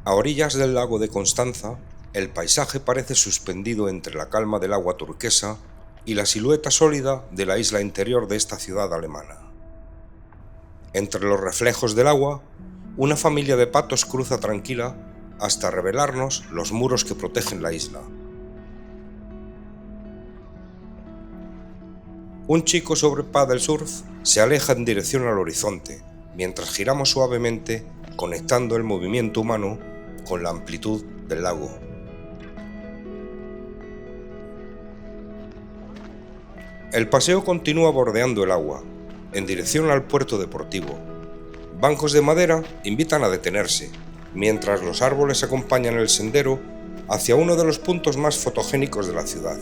A orillas del lago de Constanza, el paisaje parece suspendido entre la calma del agua turquesa y la silueta sólida de la isla interior de esta ciudad alemana. Entre los reflejos del agua, una familia de patos cruza tranquila hasta revelarnos los muros que protegen la isla. Un chico sobre paddle surf se aleja en dirección al horizonte, mientras giramos suavemente, conectando el movimiento humano con la amplitud del lago. El paseo continúa bordeando el agua, en dirección al puerto deportivo. Bancos de madera invitan a detenerse, mientras los árboles acompañan el sendero hacia uno de los puntos más fotogénicos de la ciudad.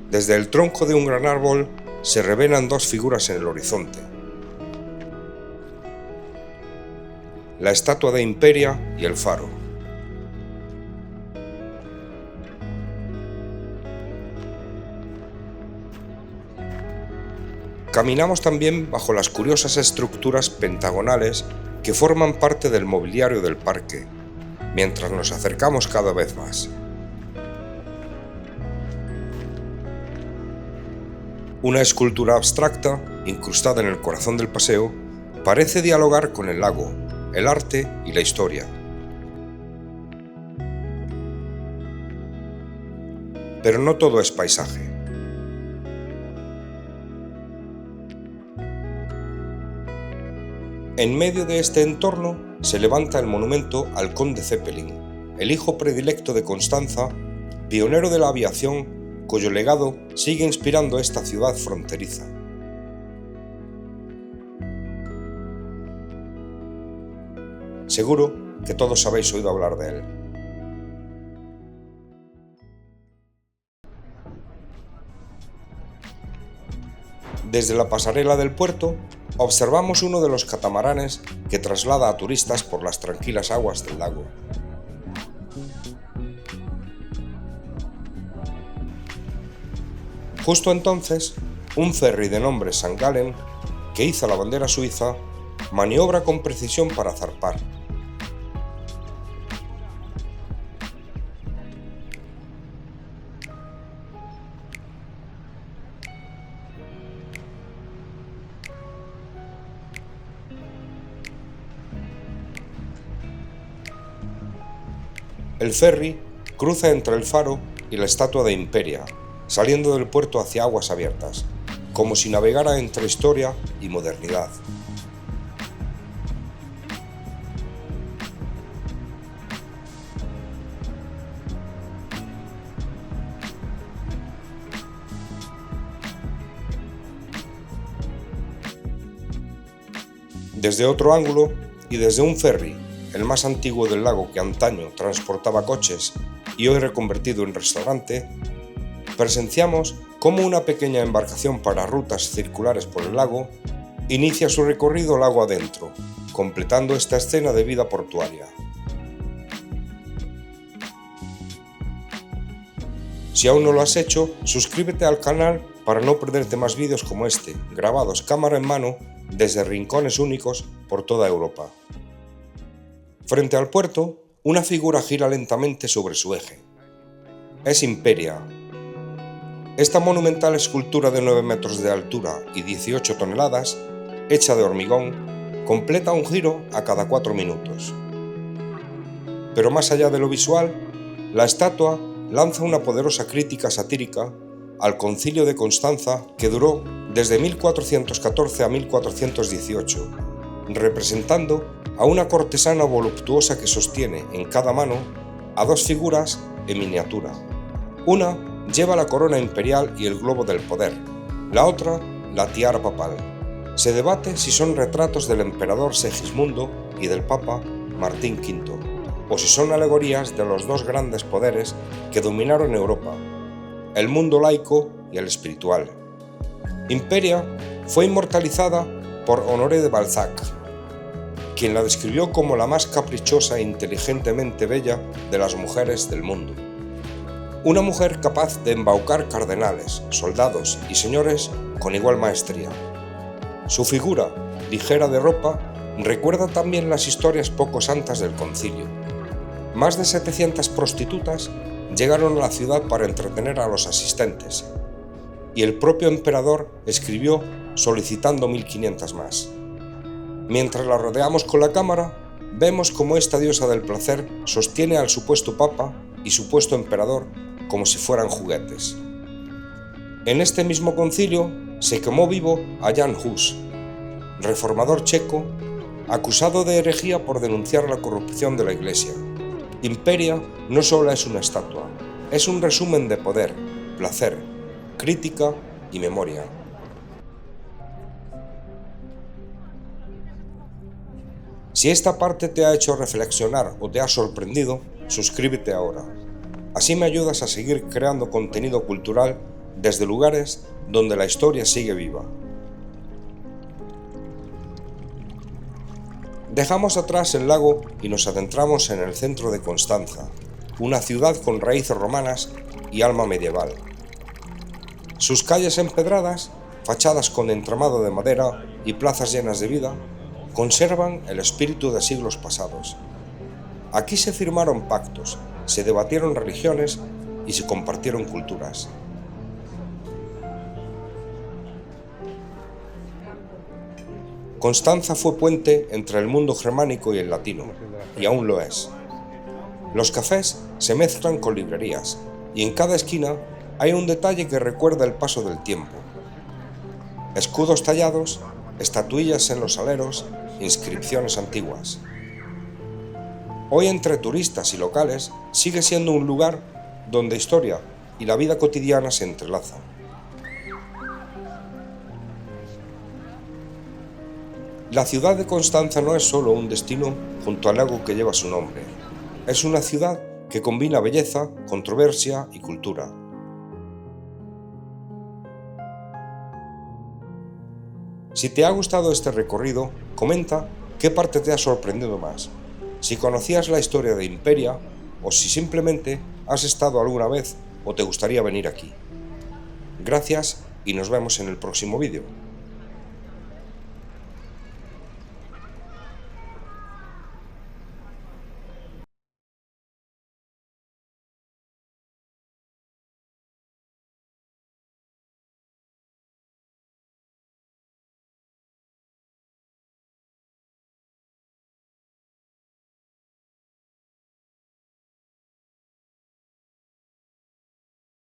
Desde el tronco de un gran árbol se revelan dos figuras en el horizonte: la estatua de Imperia y el faro. Caminamos también bajo las curiosas estructuras pentagonales que forman parte del mobiliario del parque, mientras nos acercamos cada vez más. Una escultura abstracta, incrustada en el corazón del paseo, parece dialogar con el lago, el arte y la historia. Pero no todo es paisaje. En medio de este entorno se levanta el monumento al conde Zeppelin, el hijo predilecto de Constanza, pionero de la aviación, cuyo legado sigue inspirando esta ciudad fronteriza. Seguro que todos habéis oído hablar de él. Desde la pasarela del puerto, observamos uno de los catamaranes que traslada a turistas por las tranquilas aguas del lago. Justo entonces, un ferry de nombre St. Gallen, que iza la bandera suiza, maniobra con precisión para zarpar. El ferry cruza entre el faro y la estatua de Imperia, saliendo del puerto hacia aguas abiertas, como si navegara entre historia y modernidad. Desde otro ángulo y desde un ferry, el más antiguo del lago que antaño transportaba coches y hoy reconvertido en restaurante, presenciamos cómo una pequeña embarcación para rutas circulares por el lago inicia su recorrido lago adentro, completando esta escena de vida portuaria. Si aún no lo has hecho, suscríbete al canal para no perderte más vídeos como este, grabados cámara en mano desde rincones únicos por toda Europa. Frente al puerto, una figura gira lentamente sobre su eje. Es Imperia. Esta monumental escultura de 9 metros de altura y 18 toneladas, hecha de hormigón, completa un giro a cada 4 minutos. Pero más allá de lo visual, la estatua lanza una poderosa crítica satírica al Concilio de Constanza que duró desde 1414 a 1418, representando a una cortesana voluptuosa que sostiene en cada mano a dos figuras en miniatura. Una lleva la corona imperial y el globo del poder, la otra la tiara papal. Se debate si son retratos del emperador Segismundo y del papa Martín V, o si son alegorías de los dos grandes poderes que dominaron Europa, el mundo laico y el espiritual. Imperia fue inmortalizada por Honoré de Balzac, quien la describió como la más caprichosa e inteligentemente bella de las mujeres del mundo. Una mujer capaz de embaucar cardenales, soldados y señores con igual maestría. Su figura, ligera de ropa, Recuerda también las historias poco santas del concilio. Más de 700 prostitutas llegaron a la ciudad para entretener a los asistentes, y el propio emperador escribió solicitando 1500 más. Mientras la rodeamos con la cámara, vemos cómo esta diosa del placer sostiene al supuesto papa y supuesto emperador como si fueran juguetes. En este mismo concilio se quemó vivo a Jan Hus, reformador checo, acusado de herejía por denunciar la corrupción de la Iglesia. Imperia no solo es una estatua, es un resumen de poder, placer, crítica y memoria. Si esta parte te ha hecho reflexionar o te ha sorprendido, suscríbete ahora. Así me ayudas a seguir creando contenido cultural desde lugares donde la historia sigue viva. Dejamos atrás el lago y nos adentramos en el centro de Constanza, una ciudad con raíces romanas y alma medieval. Sus calles empedradas, fachadas con entramado de madera y plazas llenas de vida, conservan el espíritu de siglos pasados. Aquí se firmaron pactos, se debatieron religiones y se compartieron culturas. Constanza fue puente entre el mundo germánico y el latino, y aún lo es. Los cafés se mezclan con librerías, y en cada esquina hay un detalle que recuerda el paso del tiempo. Escudos tallados, estatuillas en los aleros, inscripciones antiguas. Hoy, entre turistas y locales, sigue siendo un lugar donde historia y la vida cotidiana se entrelazan. La ciudad de Constanza no es solo un destino junto al lago que lleva su nombre. Es una ciudad que combina belleza, controversia y cultura. Si te ha gustado este recorrido, comenta qué parte te ha sorprendido más, si conocías la historia de Imperia o si simplemente has estado alguna vez o te gustaría venir aquí. Gracias y nos vemos en el próximo vídeo.